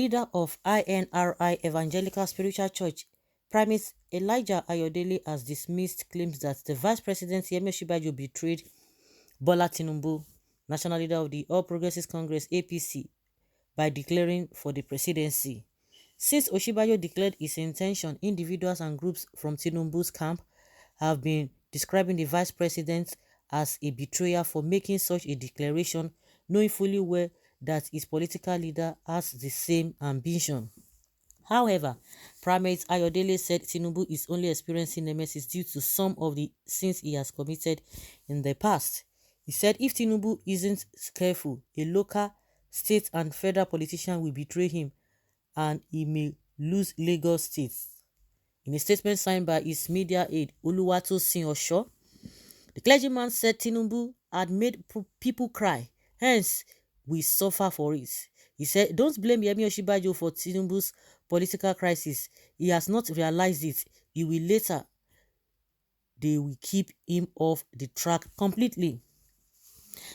leader of INRI Evangelical Spiritual Church, Primate Elijah Ayodele, has dismissed claims that the Vice President Yemi Osinbajo betrayed Bola Tinubu, national leader of the All Progressives Congress (APC), by declaring for the presidency. Since Osinbajo declared his intention, individuals and groups from Tinubu's camp have been describing the vice president as a betrayer for making such a declaration, knowing fully well that his political leader has the same ambition. However, Primate Ayodele said Tinubu is only experiencing nemesis due to some of the sins he has committed in the past. He said if Tinubu isn't careful, a local, state and federal politician will betray him and he may lose Lagos State. In a statement signed by his media aide, Oluwatosin Osho, the clergyman said Tinubu had made people cry, hence we suffer for it. He said, don't blame Yemi Osinbajo for Tinubu's political crisis. He has not realized it. He will later. They will keep him off the track completely.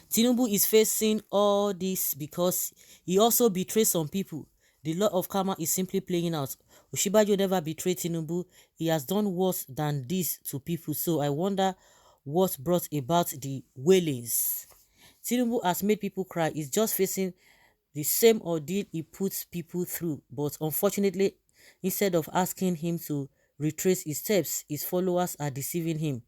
Tinubu is facing all this because he also betrayed some people. The law of karma is simply playing out. Osinbajo never betrayed Tinubu. He has done worse than this to people. So I wonder what brought about the wailings. Tinubu has made people cry. He's just facing the same ordeal he puts people through. But unfortunately, instead of asking him to retrace his steps, his followers are deceiving him.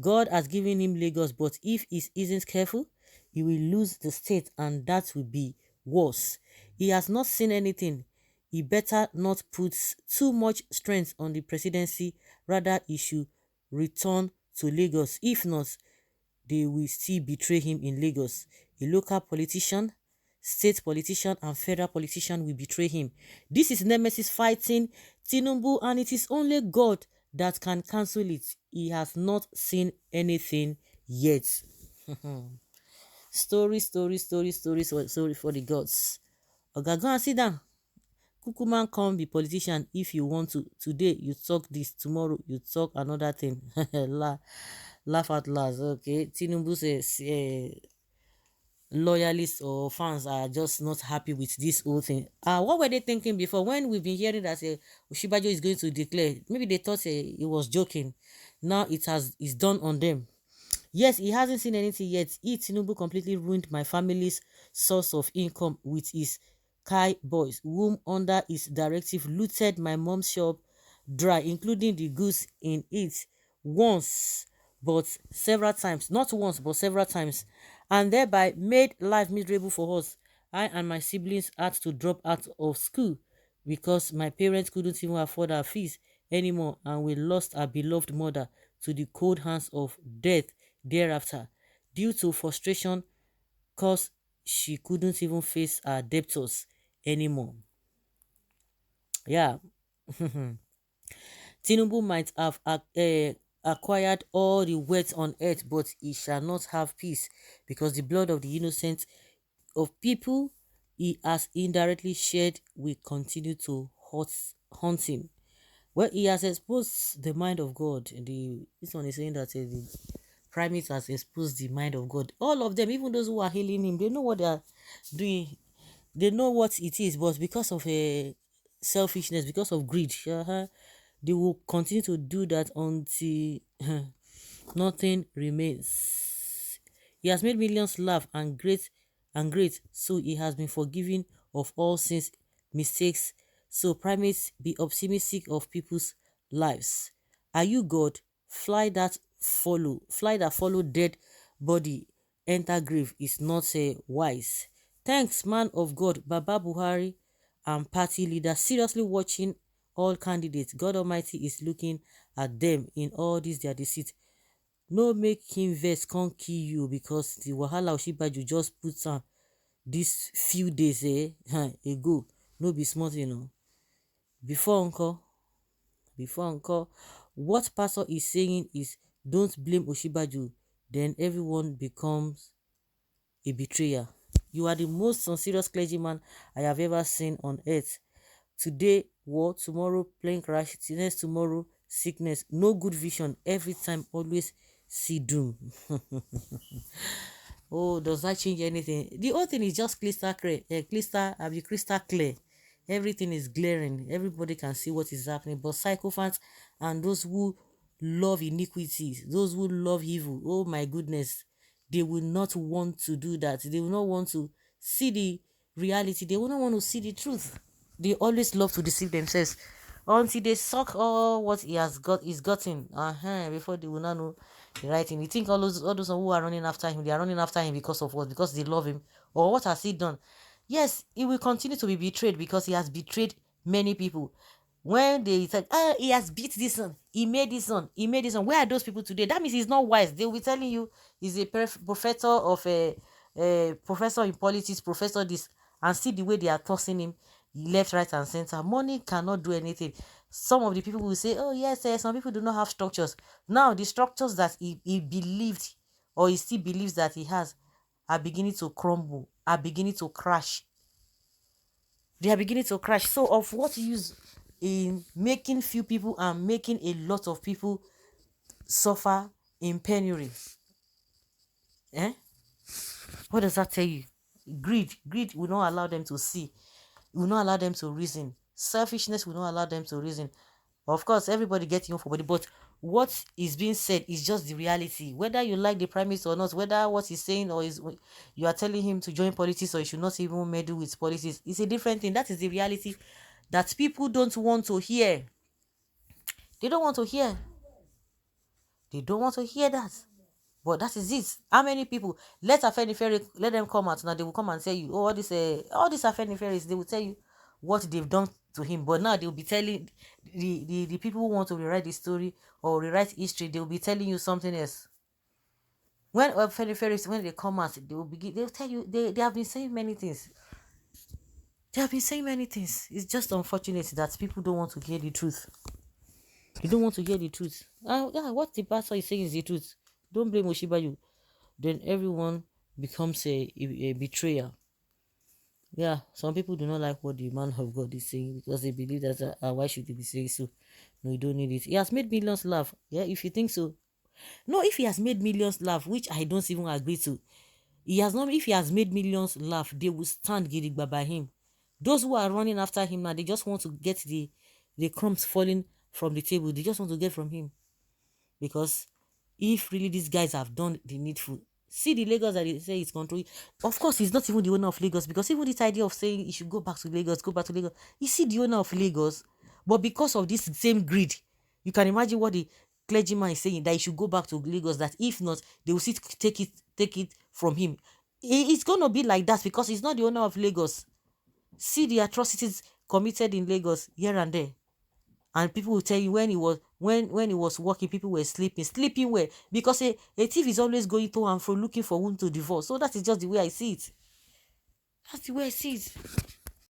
God has given him Lagos, but if he isn't careful, he will lose the state and that will be worse. He has not seen anything. He better not put too much strength on the presidency. Rather, he should return to Lagos. If not, they will still betray him in Lagos. A local politician, state politician and federal politician will betray him. This is nemesis fighting Tinubu and it is only God that can cancel it. He has not seen anything yet. Story for the gods. Oga, go and sit down. Kukuman can't be politician if you want to. Today you talk this, tomorrow you talk another thing. Laugh at last, okay? Tinubu says loyalists or fans are just not happy with this whole thing. What were they thinking before when we've been hearing that Osinbajo is going to declare? Maybe they thought he was joking. Now it's done on them. Yes, he hasn't seen anything yet. Tinubu completely ruined my family's source of income with his Kai boys, whom under his directive looted my mom's shop dry, including the goods in it once, but several times. Not once, but several times. And thereby made life miserable for us. I and my siblings had to drop out of school because my parents couldn't even afford our fees anymore, and we lost our beloved mother to the cold hands of death thereafter, due to frustration cause she couldn't even face her debtors anymore. Yeah. Tinubu might have acquired all the wealth on earth, but he shall not have peace, because the blood of the innocent of people he has indirectly shed will continue to haunt him. Well, he has exposed the mind of God. This one is saying that the Primate has exposed the mind of God. All of them, even those who are healing him, they know what they are doing. They know what it is, but because of selfishness, because of greed, they will continue to do that until nothing remains. He has made millions laugh and great, so he has been forgiven of all sins, mistakes. So primates, be optimistic of people's lives. Are you God? Fly that follow dead body enter grave is not wise. Thanks, man of God, Baba Buhari and party leader seriously watching all candidates. God Almighty is looking at them in all this their deceit. No make him vex can't kill you, because the wahala Osinbajo just put on this few days ago. No be smart, Before uncle, what pastor is saying is don't blame Osinbajo, then everyone becomes a betrayer. You are the most unserious clergyman I have ever seen on earth. Today, war, tomorrow, plane crash, next tomorrow, sickness, no good vision, every time, always see doom. Oh, does that change anything? The whole thing is just crystal clear. Crystal clear. Everything is glaring. Everybody can see what is happening. But psychopaths and those who love iniquities, those who love evil, oh my goodness, they will not want to do that. They will not want to see the reality. They will not want to see the truth. They always love to deceive themselves until they suck all what he has got is gotten. Before they will not know the right thing. You think all those who are running after him, they are running after him because of what? Because they love him. Or what has he done? Yes, he will continue to be betrayed because he has betrayed many people. When they said, he has beat this one, he made this one, he made this one. Where are those people today? That means he's not wise. They will be telling you he's a professor of a professor in politics, professor this, and see the way they are tossing him left, right, and center. Money cannot do anything. Some of the people will say, oh yes, some people do not have structures. Now the structures that he believed or he still believes that he has are beginning to crumble, are beginning to crash. They are beginning to crash. So of what use in making few people and making a lot of people suffer in penury? Eh? What does that tell you? Greed will not allow them to see, will not allow them to reason. Selfishness will not allow them to reason. Of course, everybody gets your for body, but what is being said is just the reality. Whether you like the prime minister or not, whether what he's saying or is you are telling him to join politics or he should not even meddle with politics, it's a different thing. That is the reality that people don't want to hear. They don't want to hear. They don't want to hear that. But that is it. How many people let Afenifere let them come out now? They will come and tell you, oh, all these Afeniferes, they will tell you what they've done to him. But now they will be telling the people who want to rewrite the story or rewrite history, they will be telling you something else. When Afeniferes, when they come out, they will tell you they have been saying many things. They have been saying many things. It's just unfortunate that people don't want to hear the truth. You don't want to hear the truth. Yeah, what the pastor is saying is the truth. Don't blame Oshibayu. Then everyone becomes a betrayer. Yeah, some people do not like what the man of God is saying because they believe that why should he be saying so? No, you don't need it. He has made millions laugh. Yeah, if you think so. No, if he has made millions laugh, which I don't even agree to, he has not. If he has made millions laugh, they will stand gidigba by him. Those who are running after him now, they just want to get the crumbs falling from the table. They just want to get from him. Because if really these guys have done the needful, see the Lagos that they say is controlling. Of course, he's not even the owner of Lagos because even this idea of saying he should go back to Lagos, go back to Lagos, you see the owner of Lagos, but because of this same greed, you can imagine what the clergyman is saying that he should go back to Lagos. That if not, they will see take it from him. It's gonna be like that because he's not the owner of Lagos. See the atrocities committed in Lagos here and there. And people will tell you when he was working, people were sleeping where because a thief is always going to and fro looking for whom to divorce. So that is just the way I see it. That's the way I see it.